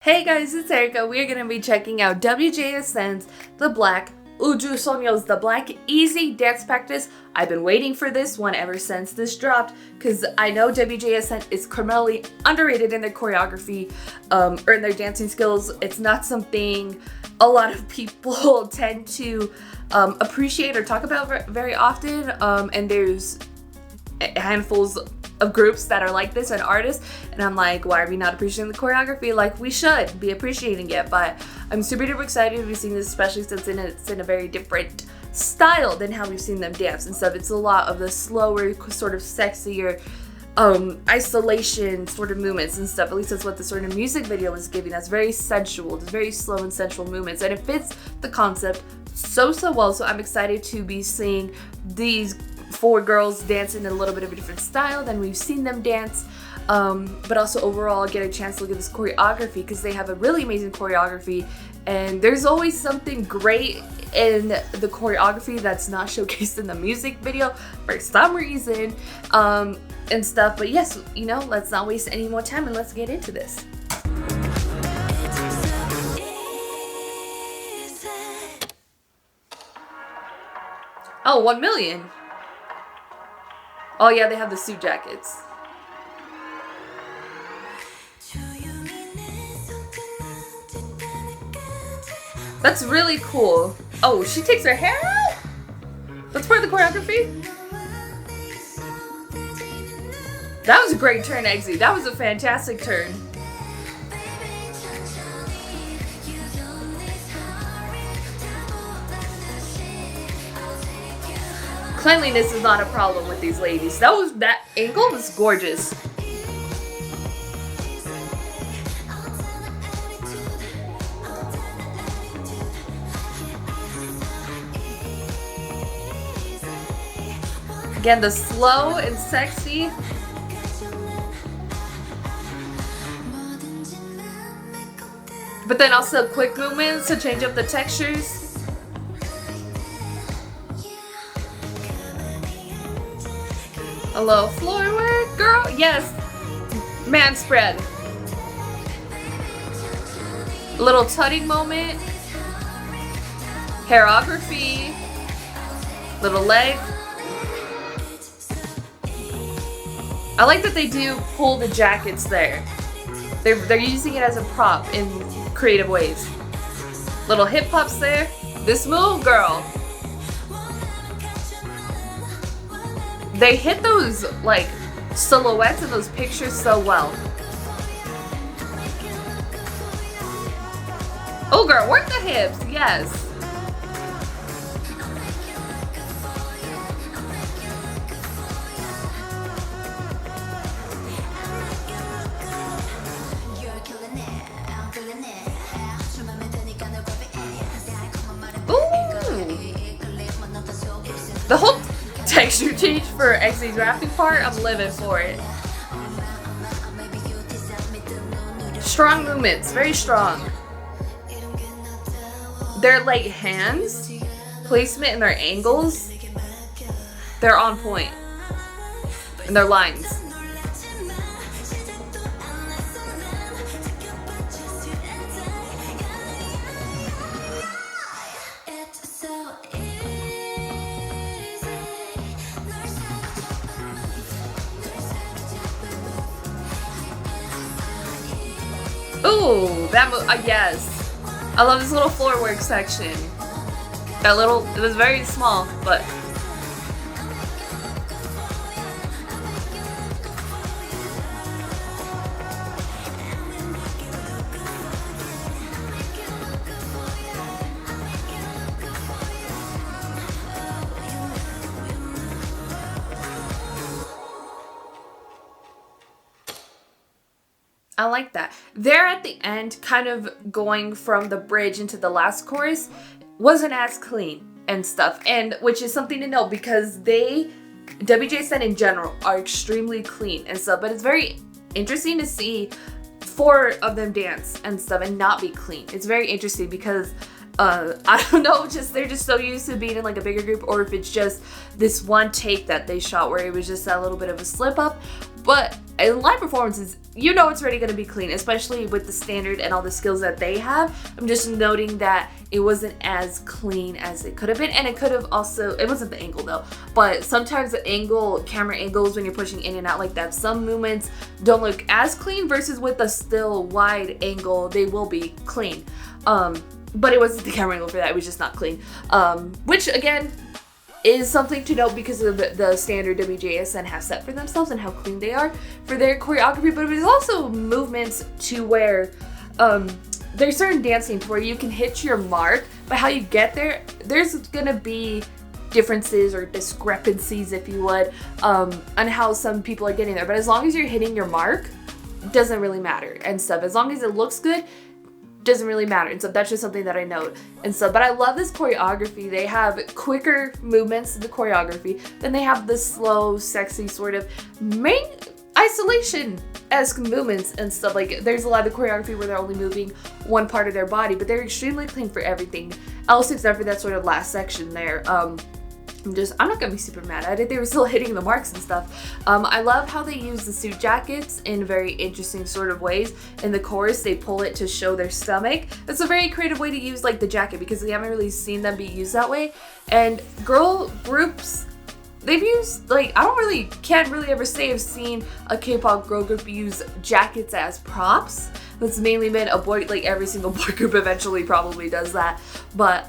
Hey guys, it's Erika. We're going to be checking out WJSN's The Black Ujusoño's The Black Easy Dance Practice. I've been waiting for this one ever since this dropped because I know WJSN is criminally underrated in their choreography or in their dancing skills. It's not something a lot of people tend to appreciate or talk about very often, and there's handfuls of groups that are like this and artists, and I'm like, why are we not appreciating the choreography like we should be appreciating it? But I'm super duper excited to be seeing this, especially since it's in a very different style than how we've seen them dance and stuff. It's a lot of the slower, sort of sexier isolation sort of movements and stuff. At least that's what the sort of music video was giving us. Very sensual, just very slow and sensual movements, and it fits the concept so well. So I'm excited to be seeing these four girls dance in a little bit of a different style than we've seen them dance, but also overall get a chance to look at this choreography because they have a really amazing choreography, and there's always something great in the choreography that's not showcased in the music video for some reason, and stuff. But yes, you know, let's not waste any more time and let's get into this. Oh, 1 million. Oh yeah, they have the suit jackets. That's really cool. Oh, she takes her hair out? That's part of the choreography? That was a great turn, Eggsy. That was a fantastic turn. Cleanliness is not a problem with these ladies. That angle was gorgeous. Again, the slow and sexy. But then also quick movements to change up the textures. A little floor work, girl. Yes. Man spread. A little tutting moment. Choreography. Little leg. I like that they do pull the jackets there. They're using it as a prop in creative ways. Little hip hops there. This move, girl. They hit those like silhouettes in those pictures so well. Oh girl, work the hips, yes. Ooh. The whole texture change for X's rapping part, I'm living for it. Strong movements, very strong. Their like hands placement and their angles, they're on point. And their lines. Ooh, that yes. I love this little floor work section. It was very small, but I like that. There at the end, kind of going from the bridge into the last chorus, wasn't as clean and stuff, and which is something to note because WJSN in general are extremely clean and stuff, but it's very interesting to see four of them dance and stuff and not be clean. It's very interesting because I don't know, they're just so used to being in like a bigger group, or if it's just this one take that they shot where it was just that little bit of a slip up. But in live performances, you know it's already going to be clean, especially with the standard and all the skills that they have. I'm just noting that it wasn't as clean as it could have been, and it could have also, it wasn't the angle though, but sometimes the camera angles when you're pushing in and out like that, some movements don't look as clean versus with the still wide angle, they will be clean. But it wasn't the camera angle for that, it was just not clean. Which again, is something to note because of the standard WJSN have set for themselves and how clean they are for their choreography, but it was also movements to where there's certain dance scenes where you can hit your mark, but how you get there, there's gonna be differences or discrepancies, if you would, on how some people are getting there. But as long as you're hitting your mark, it doesn't really matter and stuff. As long as it looks good, doesn't really matter. And so that's just something that I note. And so, but I love this choreography. They have quicker movements in the choreography, then they have the slow, sexy sort of main isolation-esque movements and stuff. Like there's a lot of choreography where they're only moving one part of their body, but they're extremely clean for everything else except for that sort of last section there. I'm not gonna be super mad at it. They were still hitting the marks and stuff. I love how they use the suit jackets in very interesting sort of ways. In the chorus, they pull it to show their stomach. It's a very creative way to use like the jacket because we haven't really seen them be used that way. And girl groups, they've used, like, can't really ever say I've seen a K-pop girl group use jackets as props. That's mainly been a boy, like every single boy group eventually probably does that. But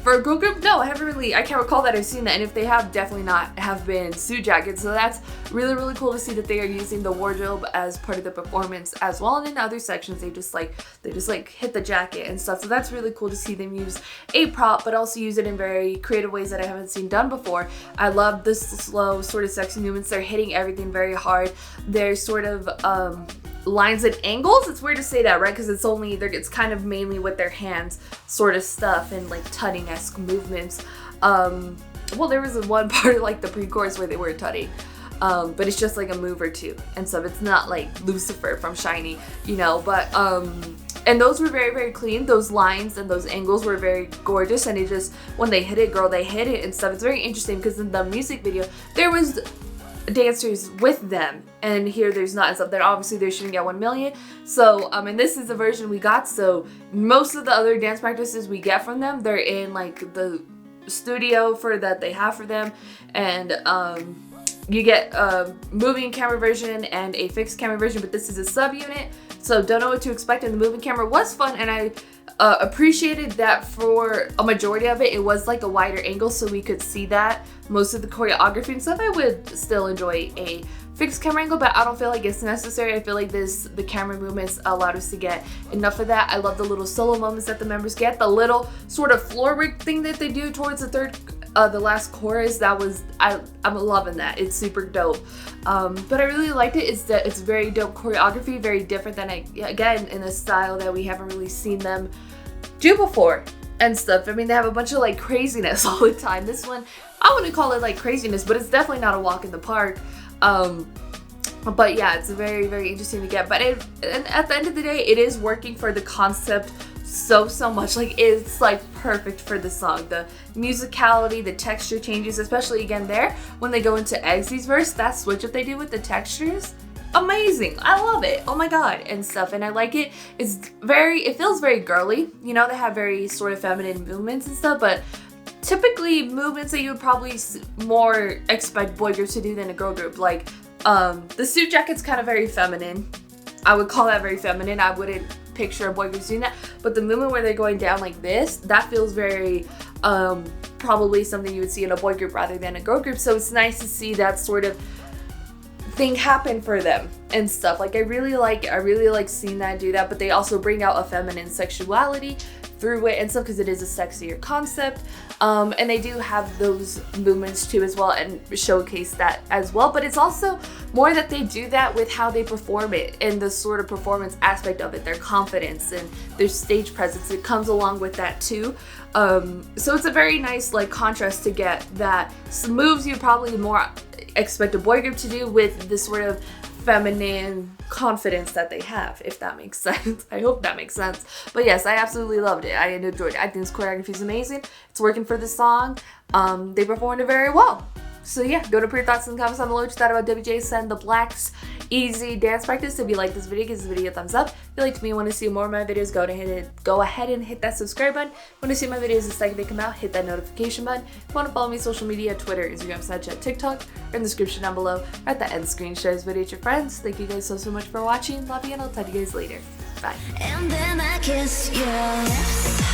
for a girl group, no, I can't recall that I've seen that. And if they have, definitely not have been suit jackets. So that's really, really cool to see that they are using the wardrobe as part of the performance as well. And in other sections, they just hit the jacket and stuff. So that's really cool to see them use a prop, but also use it in very creative ways that I haven't seen done before. I love the slow, sort of sexy movements. They're hitting everything very hard. They're sort of, lines and angles. It's weird to say that, right? Because it's kind of mainly with their hands sort of stuff and like tutting-esque movements. Well, there was one part of like the pre-chorus where they were tutting, but it's just like a move or two and stuff. It's not like Lucifer from Shiny, you know, but and those were very, very clean. Those lines and those angles were very gorgeous, and it just, when they hit it, girl, they hit it and stuff. It's very interesting because in the music video there was dancers with them, and here there's not and stuff. They're obviously they're shooting at 1 million. So and this is the version we got. So most of the other dance practices we get from them, they're in like the studio for that they have for them, and you get a moving camera version and a fixed camera version, but this is a subunit, so don't know what to expect. And the moving camera was fun, and I appreciated that for a majority of it, it was like a wider angle so we could see that most of the choreography and stuff. I would still enjoy a fixed camera angle, but I don't feel like it's necessary. I feel like the camera movements allowed us to get enough of that. I love the little solo moments that the members get, the little sort of floor rig thing that they do towards the last chorus. I'm loving that. It's super dope. But I really liked it. It's very dope choreography, very different than again in a style that we haven't really seen them do before and stuff. I mean, they have a bunch of like craziness all the time. This one, I wouldn't call it like craziness, but it's definitely not a walk in the park. But yeah, it's very, very interesting to get. But and at the end of the day, it is working for the concept so much. Like, it's like perfect for the song. The musicality, the texture changes, especially again there when they go into Eggsy's verse, that switch that they do with the textures, amazing. I love it. Oh my god, and stuff. And I like it. It feels very girly. You know, they have very sort of feminine movements and stuff, but typically movements that you would probably more expect boy groups to do than a girl group. Like the suit jacket's kind of very feminine. I would call that very feminine. I wouldn't picture a boy group doing that. But the movement where they're going down like this, that feels very probably something you would see in a boy group rather than a girl group. So it's nice to see that sort of thing happen for them and stuff. Like I really like seeing that do that, but they also bring out a feminine sexuality through it and stuff because it is a sexier concept. And they do have those movements too as well and showcase that as well. But it's also more that they do that with how they perform it and the sort of performance aspect of it, their confidence and their stage presence. It comes along with that too. So it's a very nice like contrast to get that some moves you probably more expect a boy group to do with this sort of feminine confidence that they have, if that makes sense. I hope that makes sense. But yes, I absolutely loved it. I enjoyed it. I think this choreography is amazing. It's working for the song. They performed it very well. So yeah, go to put your thoughts in the comments down below what you thought about WJSN, the Black's easy dance practice. If you like this video, give this video a thumbs up. If you liked me and want to see more of my videos, go ahead and hit that subscribe button. Want to see my videos the second they come out, hit that notification button. If you want to follow me on social media, Twitter, Instagram, Snapchat, TikTok, or in the description down below, or at the end screen, share this video with your friends. Thank you guys so much for watching. Love you, and I'll talk to you guys later. Bye. And then I kiss your lips.